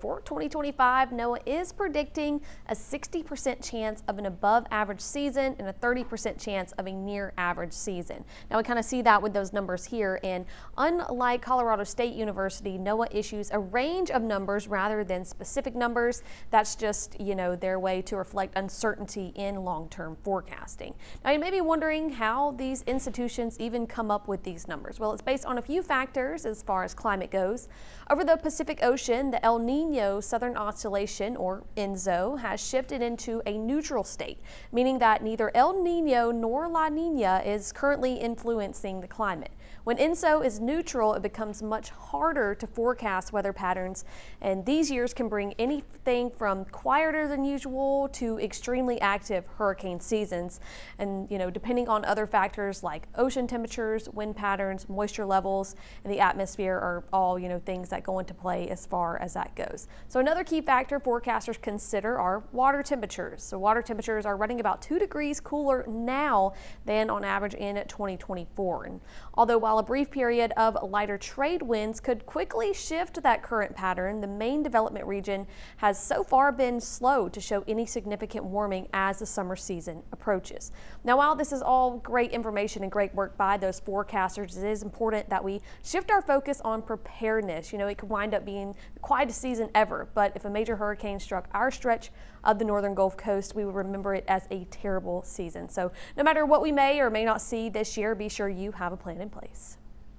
For 2025, NOAA is predicting a 60% chance of an above average season and a 30% chance of a near average season. Now we kind of see that with those numbers here, and unlike Colorado State University, NOAA issues a range of numbers rather than specific numbers. That's just, their way to reflect uncertainty in long-term forecasting. Now you may be wondering how these institutions even come up with these numbers. Well, it's based on a few factors as far as climate goes. Over the Pacific Ocean, the El Niño Southern Oscillation, or ENSO, has shifted into a neutral state, meaning that neither El Niño nor La Niña is currently influencing the climate. When ENSO is neutral, it becomes much harder to forecast weather patterns, and these years can bring anything from quieter than usual to extremely active hurricane seasons. And, depending on other factors like ocean temperatures, wind patterns, moisture levels, and the atmosphere are all, things that go into play as far as that goes. So another key factor forecasters consider are water temperatures. So water temperatures are running about 2 degrees cooler now than on average in 2024. And although while a brief period of lighter trade winds could quickly shift that current pattern, the main development region has so far been slow to show any significant warming as the summer season approaches. Now, while this is all great information and great work by those forecasters, it is important that we shift our focus on preparedness. It could wind up being the quietest season ever, but if a major hurricane struck our stretch of the northern Gulf Coast, we would remember it as a terrible season. So no matter what we may or may not see this year, be sure you have a plan in place.